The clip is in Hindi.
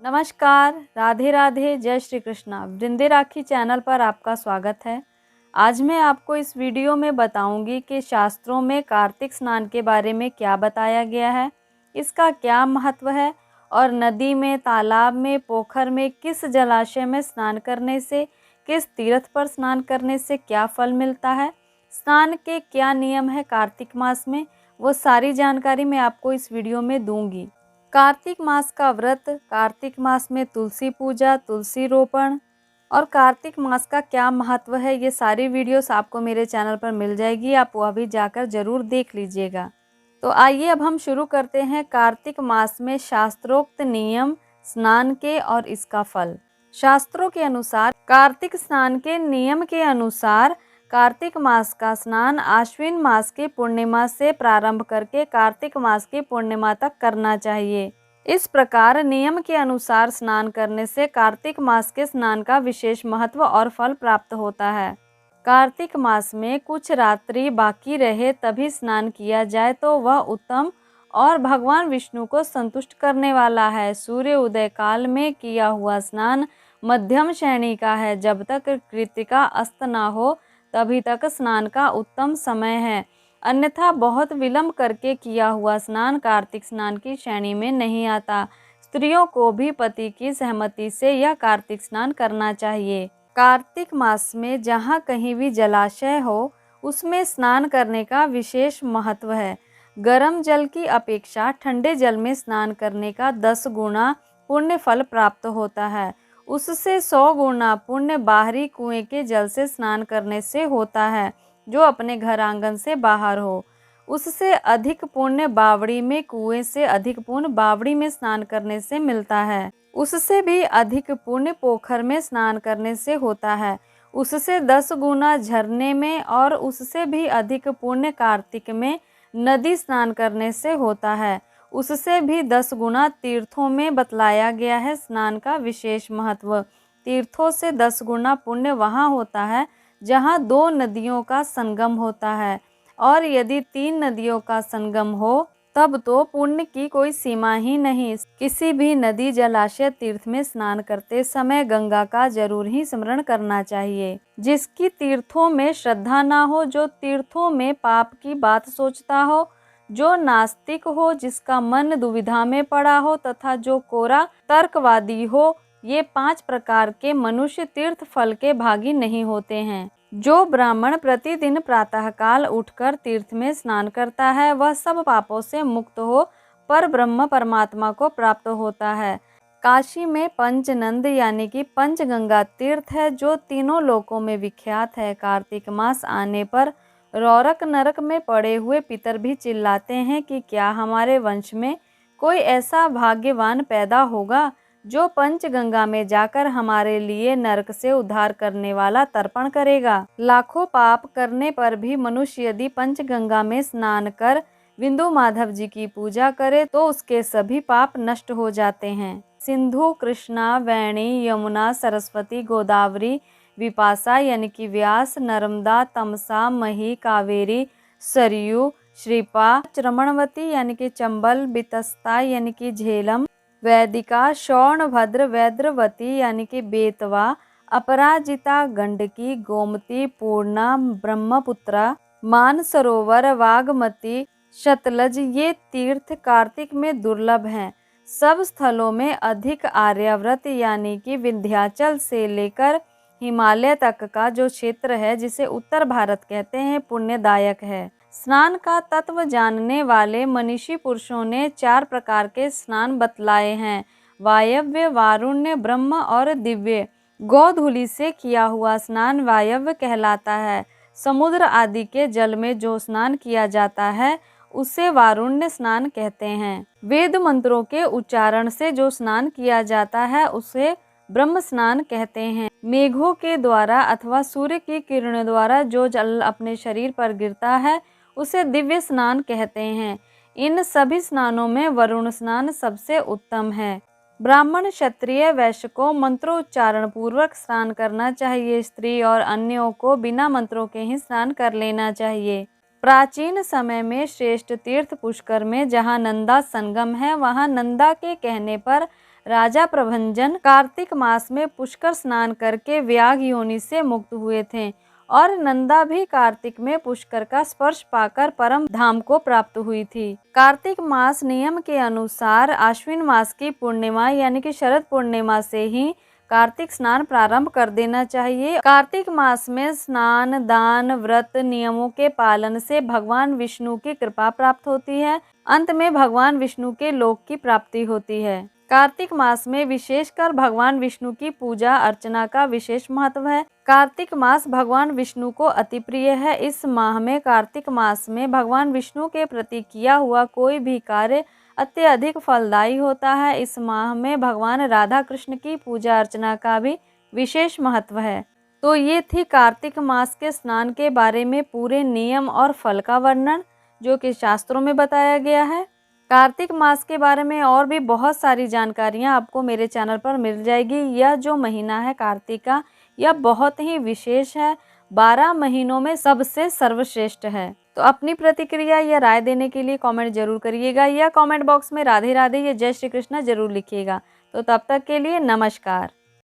नमस्कार, राधे राधे, जय श्री कृष्णा। वृंदे राखी चैनल पर आपका स्वागत है। आज मैं आपको इस वीडियो में बताऊंगी कि शास्त्रों में कार्तिक स्नान के बारे में क्या बताया गया है, इसका क्या महत्व है और नदी में, तालाब में, पोखर में, किस जलाशय में स्नान करने से, किस तीर्थ पर स्नान करने से क्या फल मिलता है, स्नान के क्या नियम है कार्तिक मास में, वो सारी जानकारी मैं आपको इस वीडियो में दूंगी। कार्तिक मास का व्रत, कार्तिक मास में तुलसी पूजा, तुलसी रोपण और कार्तिक मास का क्या महत्व है, ये सारी वीडियोस आपको मेरे चैनल पर मिल जाएगी। आप वह भी जाकर जरूर देख लीजिएगा। तो आइए अब हम शुरू करते हैं कार्तिक मास में शास्त्रोक्त नियम स्नान के और इसका फल। शास्त्रों के अनुसार कार्तिक स्नान के नियम के अनुसार कार्तिक मास का स्नान आश्विन मास के पूर्णिमा से प्रारंभ करके कार्तिक मास की पूर्णिमा तक करना चाहिए। इस प्रकार नियम के अनुसार स्नान करने से कार्तिक मास के स्नान का विशेष महत्व और फल प्राप्त होता है। कार्तिक मास में कुछ रात्रि बाकी रहे तभी स्नान किया जाए तो वह उत्तम और भगवान विष्णु को संतुष्ट करने वाला है। सूर्य उदय काल में किया हुआ स्नान मध्यम श्रेणी का है। जब तक कृत्तिका अस्त न हो तभी तक स्नान का उत्तम समय है, अन्यथा बहुत विलंब करके किया हुआ स्नान कार्तिक स्नान की श्रेणी में नहीं आता। स्त्रियों को भी पति की सहमति से यह कार्तिक स्नान करना चाहिए। कार्तिक मास में जहाँ कहीं भी जलाशय हो उसमें स्नान करने का विशेष महत्व है। गर्म जल की अपेक्षा ठंडे जल में स्नान करने का 10 गुना पुण्य फल प्राप्त होता है। उससे 100 गुना पुण्य बाहरी कुएं के जल से स्नान करने से होता है, जो अपने घर आंगन से बाहर हो। उससे अधिक पुण्य बावड़ी में, कुएं से अधिक पुण्य बावड़ी में स्नान करने से मिलता है। उससे भी अधिक पुण्य पोखर में स्नान करने से होता है। उससे 10 गुना झरने में और उससे भी अधिक पुण्य कार्तिक में नदी स्नान करने से होता है। उससे भी 10 गुना तीर्थों में बतलाया गया है स्नान का विशेष महत्व। तीर्थों से 10 गुना पुण्य वहाँ होता है जहाँ 2 नदियों का संगम होता है, और यदि 3 नदियों का संगम हो तब तो पुण्य की कोई सीमा ही नहीं। किसी भी नदी, जलाशय, तीर्थ में स्नान करते समय गंगा का जरूर ही स्मरण करना चाहिए। जिसकी तीर्थों में श्रद्धा ना हो, जो तीर्थों में पाप की बात सोचता हो, जो नास्तिक हो, जिसका मन दुविधा में पड़ा हो तथा जो कोरा तर्कवादी हो, ये 5 प्रकार के मनुष्य तीर्थ फल के भागी नहीं होते हैं। जो ब्राह्मण प्रतिदिन प्रातःकाल उठकर तीर्थ में स्नान करता है वह सब पापों से मुक्त हो पर ब्रह्म परमात्मा को प्राप्त होता है। काशी में पंचनंद यानी कि पंचगंगा तीर्थ है, जो तीनों लोकों में विख्यात है। कार्तिक मास आने पर रौरक नरक में पड़े हुए पितर भी चिल्लाते हैं कि क्या हमारे वंश में कोई ऐसा भाग्यवान पैदा होगा जो पंचगंगा में जाकर हमारे लिए नरक से उद्धार करने वाला तर्पण करेगा। लाखों पाप करने पर भी मनुष्य यदि पंचगंगा में स्नान कर बिंदु माधव जी की पूजा करे तो उसके सभी पाप नष्ट हो जाते हैं। सिंधु, कृष्णा, वेणी, यमुना, सरस्वती, गोदावरी, विपाशा यानी कि व्यास, नर्मदा, तमसा, मही, कावेरी, सरयू, श्रीपा, रमणवती यानी कि चंबल, बितस्ता यानी कि झेलम, वैदिका, शौणभद्र, वैद्रवती यानी कि बेतवा, अपराजिता, गंडकी, गोमती, पूर्णा, ब्रह्मपुत्रा, मानसरोवर, वागमती, शतलज, ये तीर्थ कार्तिक में दुर्लभ हैं। सब स्थलों में अधिक आर्याव्रत यानी कि विंध्याचल से लेकर हिमालय तक का जो क्षेत्र है, जिसे उत्तर भारत कहते हैं, पुण्यदायक है। स्नान का तत्व जानने वाले मनीषी पुरुषों ने 4 प्रकार के स्नान बतलाए हैं: वायव्य, वारुण्य, ब्रह्म और दिव्य। गोधूलि से किया हुआ स्नान वायव्य कहलाता है। समुद्र आदि के जल में जो स्नान किया जाता है उसे वारुण्य स्नान कहते हैं। वेद मंत्रों के उच्चारण से जो स्नान किया जाता है उसे ब्रह्म स्नान कहते हैं। मेघों के द्वारा अथवा सूर्य की किरणों द्वारा जो जल अपने शरीर पर गिरता है उसे दिव्य स्नान कहते हैं। इन सभी स्नानों में वरुण स्नान सबसे उत्तम है। ब्राह्मण, क्षत्रिय, वैश्य को मंत्रोच्चारण पूर्वक स्नान करना चाहिए। स्त्री और अन्यों को बिना मंत्रों के ही स्नान कर लेना चाहिए। प्राचीन समय में श्रेष्ठ तीर्थ पुष्कर में जहाँ नंदा संगम है, वहाँ नंदा के कहने पर राजा प्रभंजन कार्तिक मास में पुष्कर स्नान करके व्याघ योनि से मुक्त हुए थे और नंदा भी कार्तिक में पुष्कर का स्पर्श पाकर परम धाम को प्राप्त हुई थी। कार्तिक मास नियम के अनुसार आश्विन मास की पूर्णिमा यानी कि शरद पूर्णिमा से ही कार्तिक स्नान प्रारंभ कर देना चाहिए। कार्तिक मास में स्नान, दान, व्रत नियमों के पालन से भगवान विष्णु की कृपा प्राप्त होती है। अंत में भगवान विष्णु के लोक की प्राप्ति होती है। कार्तिक मास में विशेषकर भगवान विष्णु की पूजा अर्चना का विशेष महत्व है। कार्तिक मास भगवान विष्णु को अति प्रिय है। इस माह में कार्तिक मास में भगवान विष्णु के प्रति किया हुआ कोई भी कार्य अत्यधिक फलदायी होता है। इस माह में भगवान राधा कृष्ण की पूजा अर्चना का भी विशेष महत्व है। तो ये थी कार्तिक मास के स्नान के बारे में पूरे नियम और फल का वर्णन जो कि शास्त्रों में बताया गया है। कार्तिक मास के बारे में और भी बहुत सारी जानकारियाँ आपको मेरे चैनल पर मिल जाएगी। यह जो महीना है कार्तिक का, यह बहुत ही विशेष है, 12 महीनों में सबसे सर्वश्रेष्ठ है। तो अपनी प्रतिक्रिया या राय देने के लिए कमेंट जरूर करिएगा या कमेंट बॉक्स में राधे राधे या जय श्री कृष्ण जरूर लिखिएगा। तो तब तक के लिए नमस्कार।